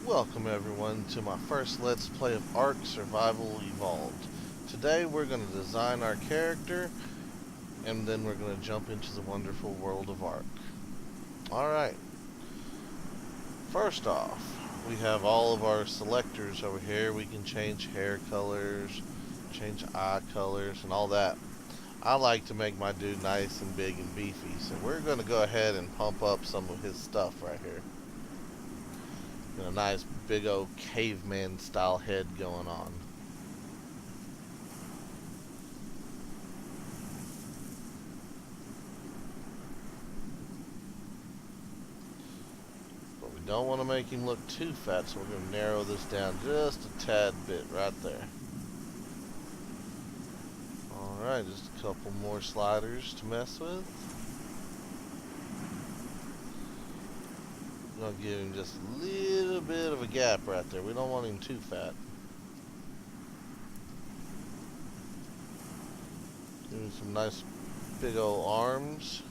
Welcome everyone to my first Let's Play of Ark Survival Evolved. Today we're going to design our character and then we're going to jump into the wonderful world of Ark. Alright, first off, we have all of our selectors over here. We can change hair colors, change eye colors and all that. I like to make my dude nice and big and beefy, so we're going to go ahead and pump up some of his stuff right here. A nice big old caveman style head going on. But we don't want to make him look too fat, so we're going to narrow this down just a tad bit right there. Alright, just a couple more sliders to mess with. I'm going to give him just a little bit of a gap right there. We don't want him too fat. Give him some nice big old arms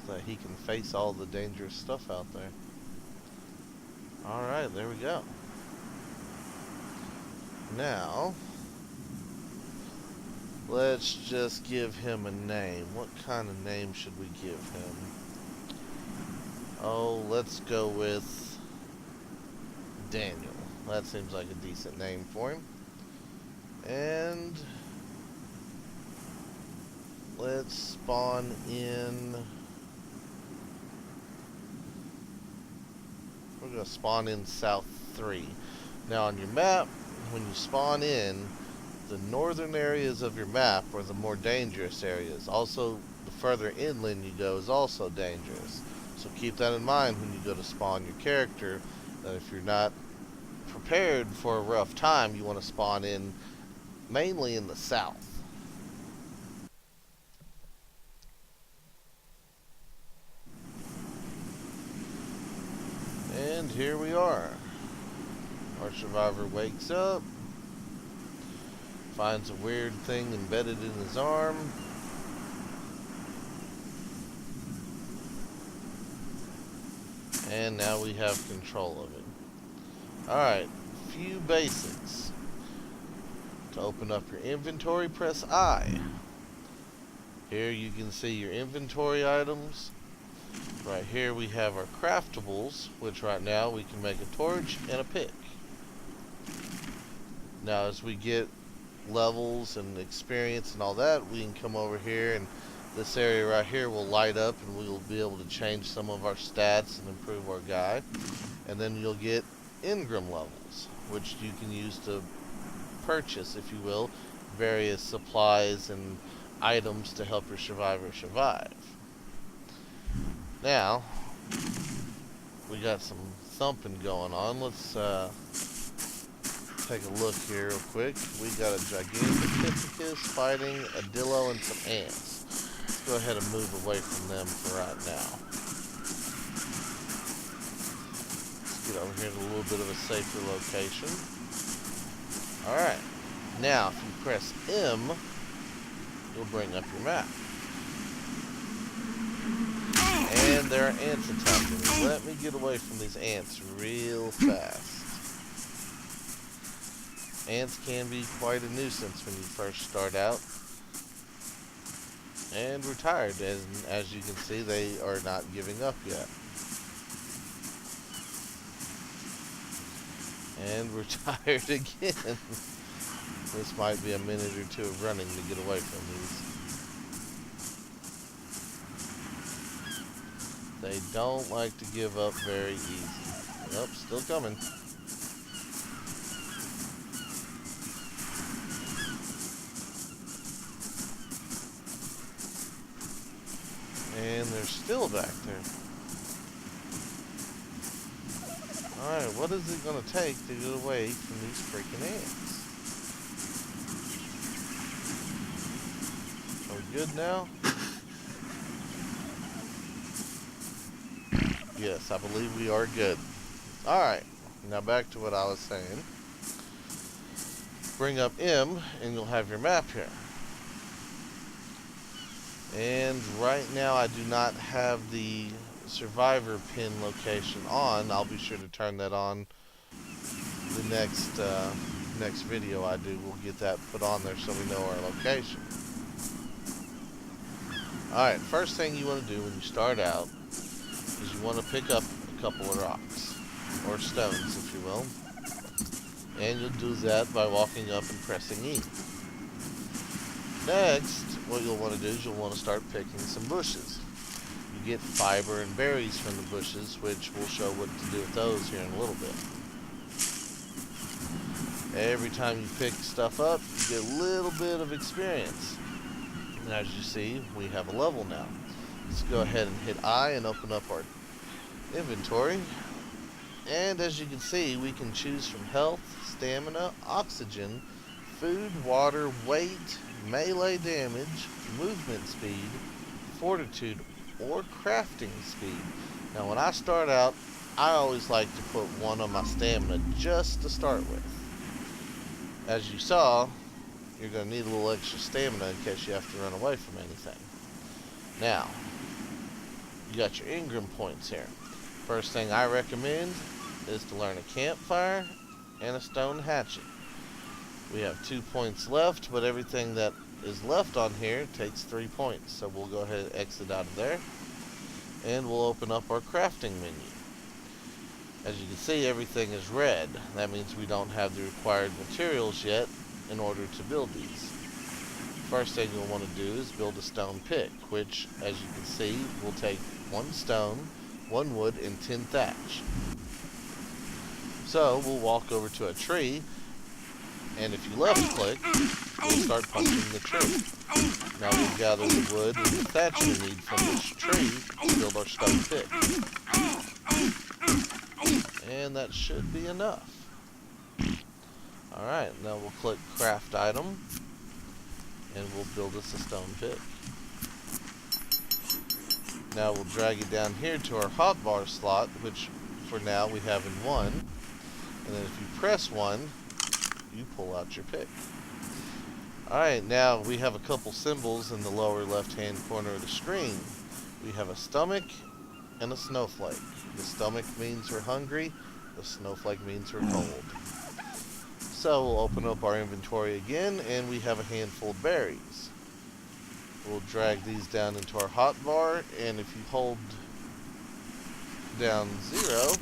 so that he can face all the dangerous stuff out there. Alright, there we go. Now, let's just give him a name. What kind of name should we give him? Oh, let's go with Daniel. That seems like a decent name for him. And let's spawn in. We're going to spawn in South 3. Now on your map, when you spawn in, the northern areas of your map are the more dangerous areas. Also, the further inland you go is also dangerous. So keep that in mind when you go to spawn your character, that if you're not prepared for a rough time, you want to spawn in mainly in the south. And here we are. Our survivor wakes up, finds a weird thing embedded in his arm. And now we have control of it. Alright, few basics. To open up your inventory, press I. Here you can see your inventory items. Right here we have our craftables, which right now we can make a torch and a pick. Now as we get levels and experience and all that, we can come over here and this area right here will light up and we will be able to change some of our stats and improve our guy. And then you'll get Engram levels, which you can use to purchase, if you will, various supplies and items to help your survivor survive. Now, we got some thumping going on. Let's take a look here real quick. We got a Gigantopithecus fighting a Dillo and some ants. Go ahead and move away from them for right now. Let's get over here to a little bit of a safer location. Alright, now if you press M, you'll bring up your map. And there are ants attacking me. Let me get away from these ants real fast. Ants can be quite a nuisance when you first start out. And we're tired, and as you can see, they are not giving up yet. And we're tired again. This might be a minute or two of running to get away from these. They don't like to give up very easy. Nope, still coming. And they're still back there. Alright, what is it going to take to get away from these freaking ants? Are we good now? Yes, I believe we are good. Alright, now back to what I was saying. Bring up M and you'll have your map here. And right now I do not have the survivor pin location on. I'll be sure to turn that on the next video I do, we'll get that put on there so we know our location. Alright, first thing you want to do when you start out is you want to pick up a couple of rocks, or stones if you will, and you'll do that by walking up and pressing E. Next, what you'll want to do is you'll want to start picking some bushes. You get fiber and berries from the bushes, which we'll show what to do with those here in a little bit. Every time you pick stuff up, you get a little bit of experience. And as you see, we have a level now. Let's go ahead and hit I and open up our inventory. And as you can see, we can choose from health, stamina, oxygen, food, water, weight, melee damage, movement speed, fortitude, or crafting speed. Now when I start out, I always like to put one on my stamina just to start with. As you saw, you're going to need a little extra stamina in case you have to run away from anything. Now, you got your Ingram points here. First thing I recommend is to learn a campfire and a stone hatchet. We have 2 points left, but everything that is left on here takes 3 points. So we'll go ahead and exit out of there, and we'll open up our crafting menu. As you can see, everything is red. That means we don't have the required materials yet in order to build these. First thing you'll want to do is build a stone pick, which, as you can see, will take 1 stone, 1 wood, and 10 thatch. So we'll walk over to a tree, and if you left click, we'll start punching the tree. Now we'll gather the wood and the thatch we need from this tree to build our stone pick. And that should be enough. Alright, now we'll click craft item, and we'll build us a stone pick. Now we'll drag it down here to our hotbar slot, which for now we have in 1. And then if you press 1, you pull out your pick. Alright, now we have a couple symbols in the lower left hand corner of the screen. We have a stomach and a snowflake. The stomach means we're hungry, the snowflake means we're cold. So we'll open up our inventory again, and we have a handful of berries. We'll drag these down into our hotbar, and if you hold down 0,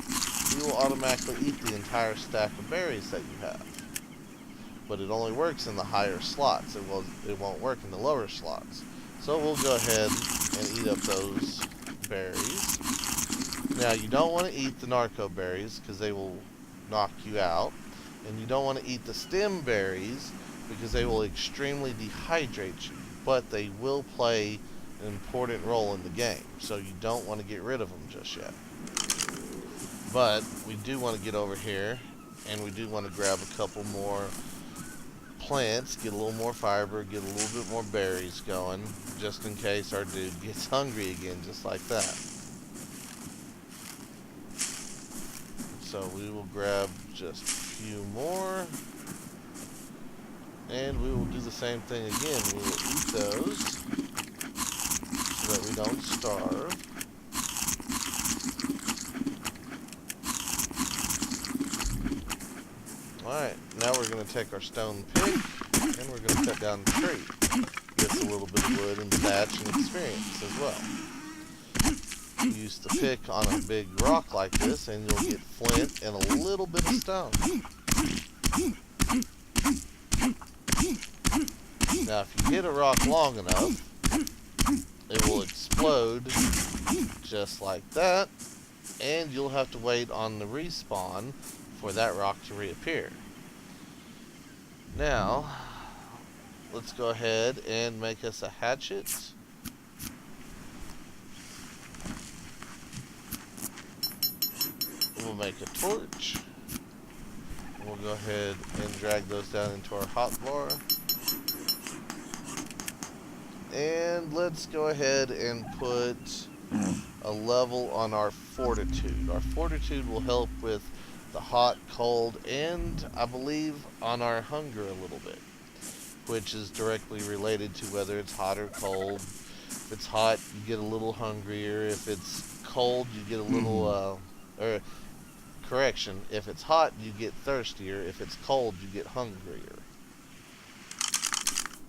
you will automatically eat the entire stack of berries that you have. But it only works in the higher slots. It won't work in the lower slots. So we'll go ahead and eat up those berries. Now you don't want to eat the narco berries because they will knock you out. And you don't want to eat the stem berries because they will extremely dehydrate you. But they will play an important role in the game. So you don't want to get rid of them just yet. But we do want to get over here, and we do want to grab a couple more plants, get a little more fiber, get a little bit more berries going, just in case our dude gets hungry again, just like that. So we will grab just a few more, and we will do the same thing again. We will eat those so that we don't starve. Alright, now we're going to take our stone pick, and we're going to cut down the tree. Get a little bit of wood and thatch and experience as well. Use the pick on a big rock like this, and you'll get flint and a little bit of stone. Now, if you hit a rock long enough, it will explode just like that, and you'll have to wait on the respawn for that rock to reappear. Now, let's go ahead and make us a hatchet. We'll make a torch. We'll go ahead and drag those down into our hotbar. And let's go ahead and put a level on our fortitude. Our fortitude will help with the hot, cold, and I believe on our hunger a little bit, which is directly related to whether it's hot or cold. If it's hot, you get a little hungrier. If it's cold, you get a little, or correction, if it's hot, you get thirstier. If it's cold, you get hungrier.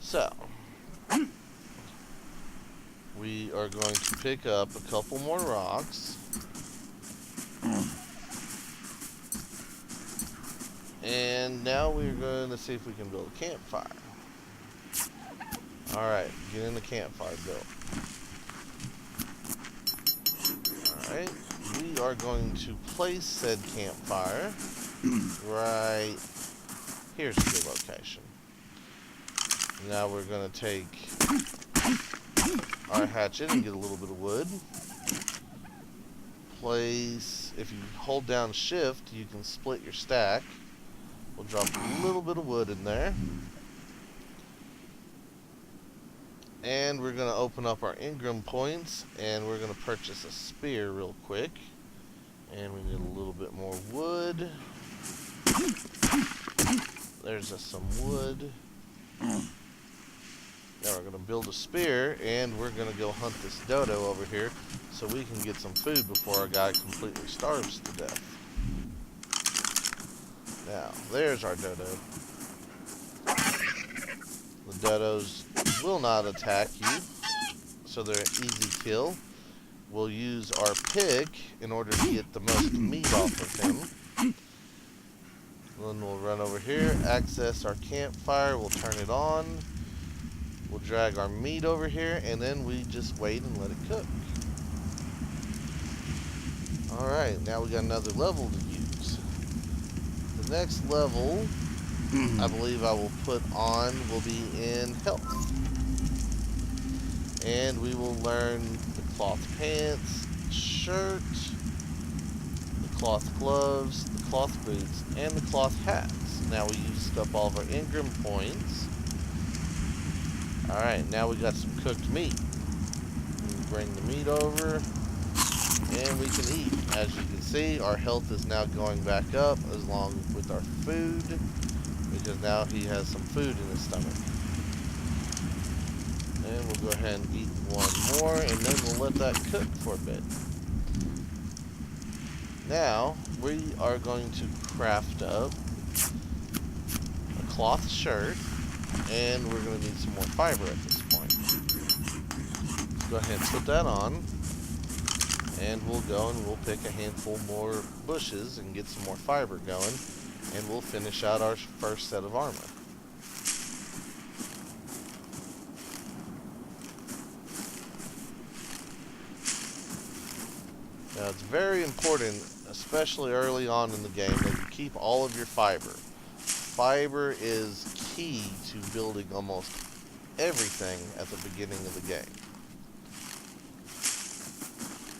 So, we are going to pick up a couple more rocks. And now we're going to see if we can build a campfire. Alright, get in the campfire built. Alright, we are going to place said campfire right here's a good location. Now we're going to take our hatchet and get a little bit of wood. Place, if you hold down shift, you can split your stack. We'll drop a little bit of wood in there. And we're going to open up our Ingram points, and we're going to purchase a spear real quick. And we need a little bit more wood. There's some wood. Now we're going to build a spear, and we're going to go hunt this dodo over here so we can get some food before our guy completely starves to death. Now, there's our dodo. The dodos will not attack you, so they're an easy kill. We'll use our pick in order to get the most meat off of him. Then we'll run over here, access our campfire, we'll turn it on. We'll drag our meat over here, and then we just wait and let it cook. Alright, now we got another level to use. The next level, I believe I will put on, will be in health. And we will learn the cloth pants, shirt, the cloth gloves, the cloth boots, and the cloth hats. Now we used up all of our Ingram points. Alright, now we got some cooked meat. We bring the meat over, and we can eat. As you can see, our health is now going back up along with our food, because now he has some food in his stomach. And we'll go ahead and eat one more, and then we'll let that cook for a bit. Now, we are going to craft up a cloth shirt, and we're going to need some more fiber at this point. Let's go ahead and put that on. And we'll go and we'll pick a handful more bushes and get some more fiber going. And we'll finish out our first set of armor. Now it's very important, especially early on in the game, that you keep all of your fiber. Fiber is key to building almost everything at the beginning of the game.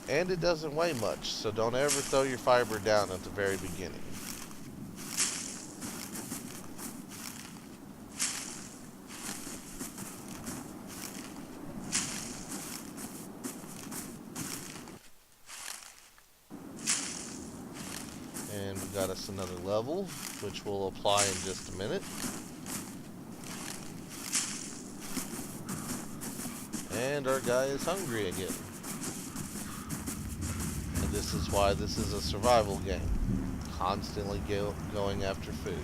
And it doesn't weigh much, so don't ever throw your fiber down at the very beginning. And we got us another level, which we'll apply in just a minute. And our guy is hungry again. And this is why this is a survival game. Constantly going after food.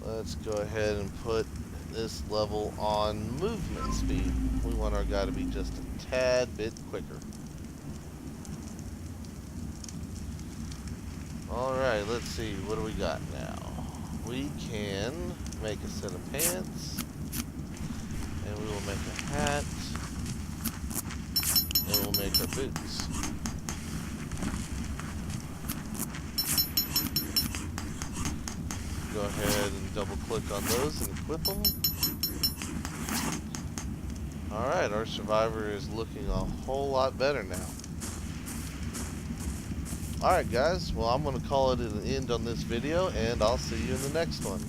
Let's go ahead and put this level on movement speed. We want our guy to be just a tad bit quicker. Alright, let's see, what do we got now? We can make a set of pants, and we will make a hat, and we'll make our boots. Go ahead and double click on those and equip them. Alright, our survivor is looking a whole lot better now. Alright guys, well I'm going to call it an end on this video, and I'll see you in the next one.